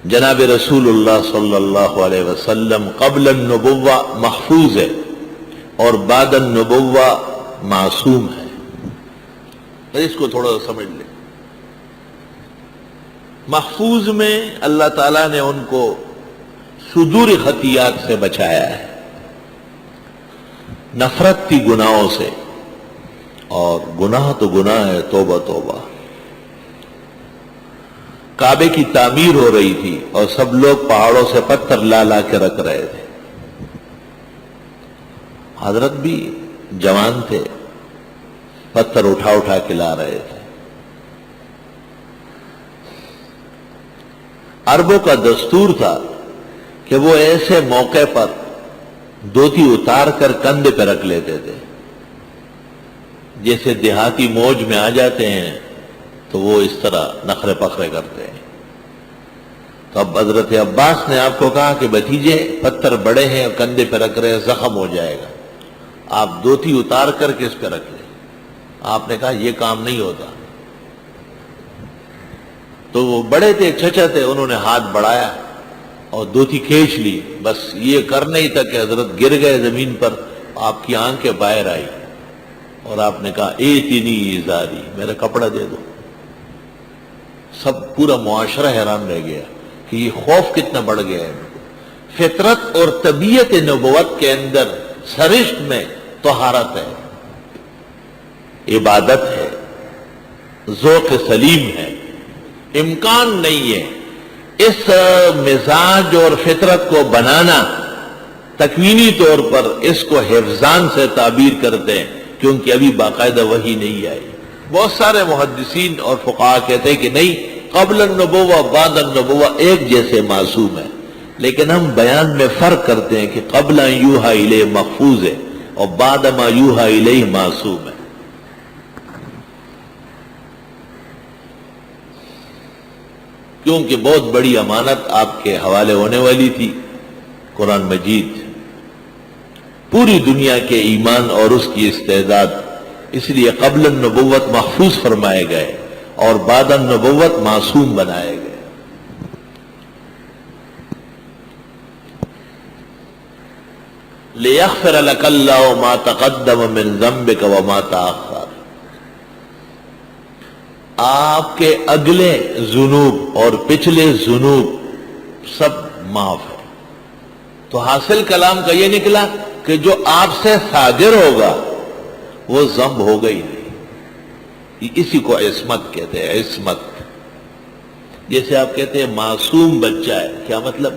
جناب رسول اللہ صلی اللہ علیہ وسلم قبل النبوہ محفوظ ہے اور بعد النبوہ معصوم ہے۔ اس کو تھوڑا سمجھ لیں۔ محفوظ میں اللہ تعالیٰ نے ان کو صدور خطیات سے بچایا ہے، نفرت تھی گناہوں سے، اور گناہ تو گناہ ہے، توبہ توبہ۔ کعبے کی تعمیر ہو رہی تھی اور سب لوگ پہاڑوں سے پتھر لا لا کے رکھ رہے تھے۔ حضرت بھی جوان تھے، پتھر اٹھا اٹھا کے لا رہے تھے۔ عربوں کا دستور تھا کہ وہ ایسے موقع پر دھوتی اتار کر کندھے پہ رکھ لیتے تھے، جیسے دیہاتی موج میں آ جاتے ہیں تو وہ اس طرح نخرے پخرے کرتے ہیں۔ تو اب حضرت عباس نے آپ کو کہا کہ بھتیجے پتھر بڑے ہیں اور کندھے پہ رکھ رہے ہیں، زخم ہو جائے گا، آپ دھوتی اتار کر کے اس پہ رکھ لیں۔ آپ نے کہا یہ کام نہیں ہوتا۔ تو وہ بڑے تھے، چچا تھے، انہوں نے ہاتھ بڑھایا اور دھوتی کھینچ لی، بس یہ کرنے ہی تک کہ حضرت گر گئے زمین پر، آپ کی آنکھیں باہر آئی اور آپ نے کہا ایتنی ازاری، میرا کپڑا دے دو۔ سب پورا معاشرہ حیران رہ گیا کہ یہ خوف کتنا بڑھ گیا ہے۔ فطرت اور طبیعت نبوت کے اندر سرشت میں طہارت ہے، عبادت ہے، ذوق سلیم ہے، امکان نہیں ہے اس مزاج اور فطرت کو بنانا۔ تکوینی طور پر اس کو حفظان سے تعبیر کرتے ہیں کیونکہ ابھی باقاعدہ وحی نہیں آئی۔ بہت سارے محدثین اور فقہاء کہتے ہیں کہ نہیں، قبل النبوہ بعد النبوہ ایک جیسے معصوم ہے، لیکن ہم بیان میں فرق کرتے ہیں کہ قبل ان یوحى الیہ محفوظ ہے اور بعد ما یوحى الیہ معصوم ہے۔ کیونکہ بہت بڑی امانت آپ کے حوالے ہونے والی تھی، قرآن مجید، پوری دنیا کے ایمان اور اس کی استعداد، اس لیے قبل النبوت محفوظ فرمائے گئے اور بعد النبوت معصوم بنائے گئے۔ لِيَغْفِرَ لَكَ اللَّهُ مَا تَقَدَّمَ مِنْ ذَنبِكَ وَمَا تَأَخَّرَ، آپ کے اگلے ذنوب اور پچھلے ذنوب سب معاف ہے۔ تو حاصل کلام کا یہ نکلا کہ جو آپ سے صادر ہوگا وہ ذنب ہوگا ہی نہیں۔ اسی کو عصمت کہتے ہیں، عصمت۔ جیسے آپ کہتے ہیں معصوم بچہ ہے، کیا مطلب؟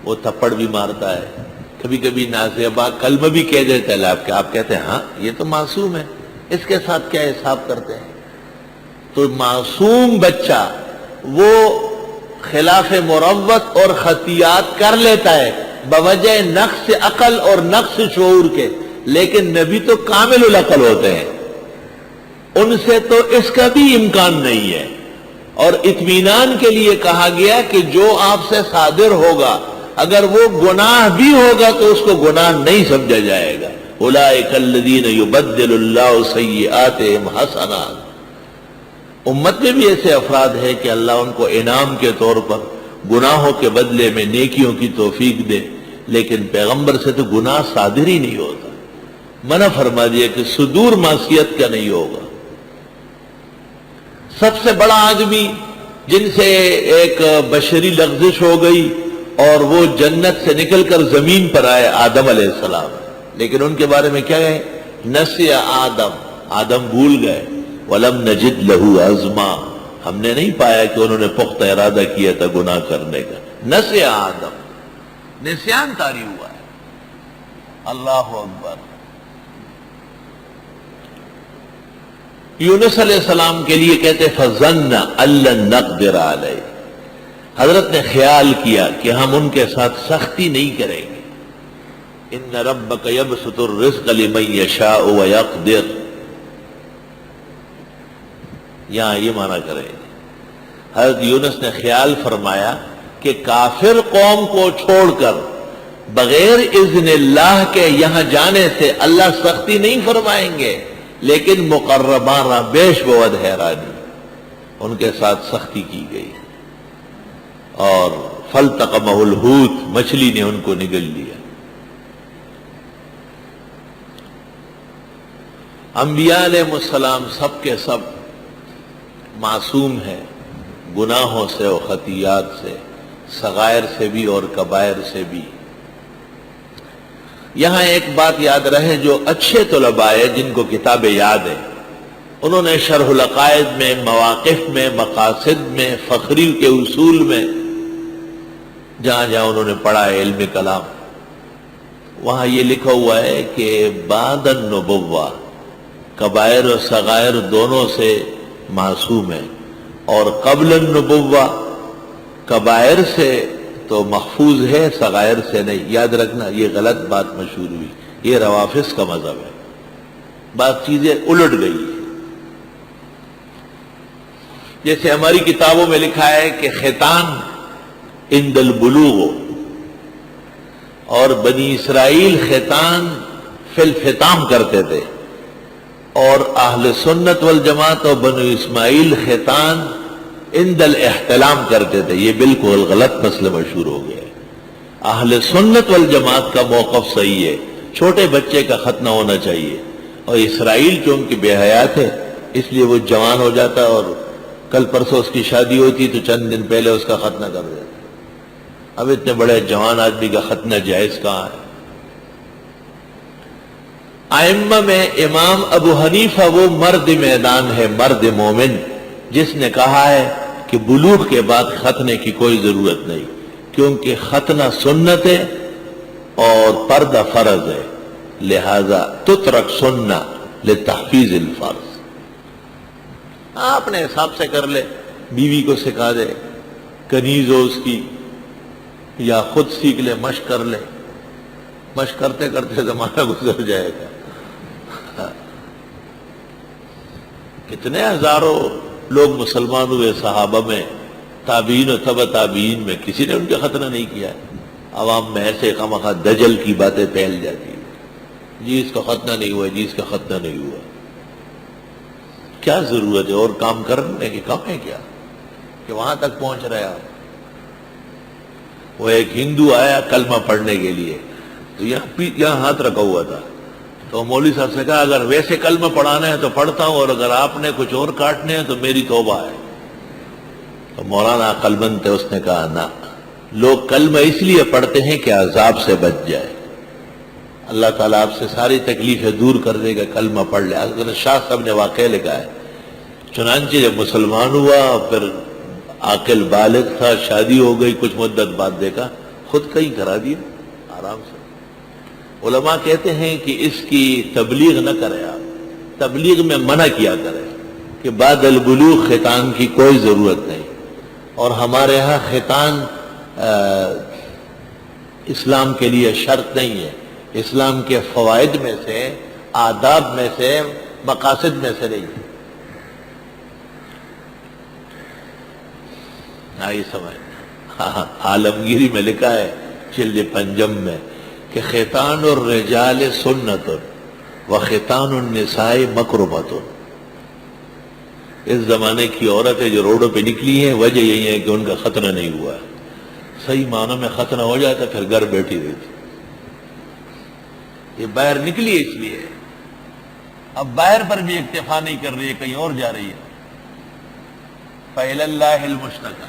وہ تھپڑ بھی مارتا ہے، کبھی کبھی نازیبا کلمہ بھی کہہ دیتا ہے، آپ کہتے ہیں ہاں یہ تو معصوم ہے، اس کے ساتھ کیا حساب کرتے ہیں؟ تو معصوم بچہ وہ خلاف مروت اور خطیات کر لیتا ہے بوجہ نقص عقل اور نقص شعور کے، لیکن نبی تو کامل العقل ہوتے ہیں، ان سے تو اس کا بھی امکان نہیں ہے۔ اور اطمینان کے لیے کہا گیا کہ جو آپ سے صادر ہوگا اگر وہ گناہ بھی ہوگا تو اس کو گناہ نہیں سمجھا جائے گا۔ اولئک الذین یبدل اللہ سیئاتہم حسنات۔ امت میں بھی ایسے افراد ہیں کہ اللہ ان کو انعام کے طور پر گناہوں کے بدلے میں نیکیوں کی توفیق دے، لیکن پیغمبر سے تو گناہ صادر ہی نہیں ہوتا۔ منع فرما دیا کہ صدور معصیت کا نہیں ہوگا۔ سب سے بڑا آدمی جن سے ایک بشری لغزش ہو گئی اور وہ جنت سے نکل کر زمین پر آئے، آدم علیہ السلام، لیکن ان کے بارے میں کیا ہے؟ نسی آدم بھول گئے۔ وَلَمْ نَجِدْ لَهُ عَزْمًا، ہم نے نہیں پایا کہ انہوں نے پختہ ارادہ کیا تھا گناہ کرنے کا۔ نسی آدم، نسیان طاری ہوا ہے۔ اللہ اکبر۔ یونس علیہ السلام کے لیے کہتے فَظَنَّ أَن لَّن نَّقْدِرَ عَلَيْهِ، حضرت نے خیال کیا کہ ہم ان کے ساتھ سختی نہیں کریں گے۔ إِنَّ رَبَّكَ يَبْسُطُ الرِّزْقَ لِمَن يَشَاءُ وَيَقْدِرُ، یہاں یہ معنی کریں گے۔ حضرت یونس نے خیال فرمایا کہ کافر قوم کو چھوڑ کر بغیر اذن اللہ کے یہاں جانے سے اللہ سختی نہیں فرمائیں گے، لیکن مقربان بیش بود حیرانی، ان کے ساتھ سختی کی گئی۔ اور فَالْتَقَمَهُ الْحُوتُ، مچھلی نے ان کو نگل لیا۔ انبیاء علیہ السلام سب کے سب معصوم ہیں گناہوں سے اور خطیات سے، صغائر سے بھی اور کبائر سے بھی۔ یہاں ایک بات یاد رہے، جو اچھے طلباء ہیں جن کو کتابیں یاد ہیں، انہوں نے شرح العقائد میں، مواقف میں، مقاصد میں، فخری کے اصول میں، جہاں جہاں انہوں نے پڑھا ہے علم کلام، وہاں یہ لکھا ہوا ہے کہ بعد النبوہ کبائر و صغائر دونوں سے معصوم ہے، اور قبل النبوہ کبائر سے تو محفوظ ہے، صغائر سے نہیں۔ یاد رکھنا، یہ غلط بات مشہور ہوئی، یہ روافض کا مذہب ہے، بات چیزیں الٹ گئی ہیں۔ جیسے ہماری کتابوں میں لکھا ہے کہ ختان عند البلوغ، اور بنی اسرائیل ختان فی الفطام کرتے تھے، اور اہل سنت والجماعت اور بنو اسماعیل ختان عند الاحتلام کرتے تھے۔ یہ بالکل غلط مسئلہ مشہور ہو گیا ہے۔ اہل سنت والجماعت کا موقف صحیح ہے، چھوٹے بچے کا ختنہ ہونا چاہیے، اور اسرائیل چونکہ بے حیات ہے اس لیے وہ جوان ہو جاتا ہے، اور کل پرسوں اس کی شادی ہوتی تو چند دن پہلے اس کا ختنہ کر دیتا۔ اب اتنے بڑے جوان آدمی کا ختنہ جائز کہاں ہے؟ ائمہ میں امام ابو حنیفہ وہ مرد میدان ہے، مرد مومن، جس نے کہا ہے کہ بلوغ کے بعد ختنے کی کوئی ضرورت نہیں، کیونکہ ختنہ سنت ہے اور پردہ فرض ہے، لہذا تترک سنہ لتحفیظ الفرض۔ اپنے حساب سے کر لے، بیوی کو سکھا دے، کنیز ہو اس کی، یا خود سیکھ لے، مشق کر لے، مشق کرتے کرتے زمانہ گزر جائے گا۔ کتنے ہزاروں لوگ مسلمان ہوئے صحابہ میں، تابعین و تبع تابعین میں، کسی نے ان کا ختنہ نہیں کیا ہے۔ عوام میں ایسے خواہ دجل کی باتیں پھیل جاتی ہیں، جی اس کا ختنہ نہیں ہوا، جی اس کا ختنہ نہیں ہوا۔ کیا ضرورت ہے اور کام کرنے کی؟ کم ہے کیا کہ وہاں تک پہنچ رہے آپ؟ وہ ایک ہندو آیا کلمہ پڑھنے کے لیے، تو یہاں ہاتھ رکھا ہوا تھا، تو مولوی صاحب سے کہا اگر ویسے کلمہ پڑھانا ہے تو پڑھتا ہوں، اور اگر آپ نے کچھ اور کاٹنے ہیں تو میری توبہ ہے۔ تو مولانا عقلمند تھے، اس نے کہا نہ، لوگ کلمہ اس لیے پڑھتے ہیں کہ عذاب سے بچ جائے، اللہ تعالیٰ آپ سے ساری تکلیفیں دور کر دے گا، کلمہ پڑھ لے۔ حضرت شاہ صاحب نے واقعہ لکھا ہے، چنانچہ جب مسلمان ہوا، پھر عاقل بالغ تھا، شادی ہو گئی، کچھ مدت بعد دیکھا خود کہیں کرا دیا آرام سے۔ علماء کہتے ہیں کہ اس کی تبلیغ نہ کرے، آپ تبلیغ میں منع کیا کرے کہ بعد البلوغ ختان کی کوئی ضرورت نہیں، اور ہمارے ہاں ختان اسلام کے لیے شرط نہیں ہے، اسلام کے فوائد میں سے، آداب میں سے، مقاصد میں سے نہیں ہے۔ آئی سمجھ؟ عالمگیری میں لکھا ہے جلد پنجم میں کہ ختان الرجال سنت و ختان النساء مکرمۃ۔ اس زمانے کی عورتیں جو روڈوں پہ نکلی ہیں، وجہ یہی ہے کہ ان کا ختنہ نہیں ہوا ہے۔ صحیح معنوں میں ختنہ ہو جاتا پھر گھر بیٹھی رہتی، یہ باہر نکلی اس لیے، اب باہر پر بھی اکتفا نہیں کر رہی ہے، کہیں اور جا رہی ہے۔ فَإِلَى اللَّهِ الْمُشْتَكَى۔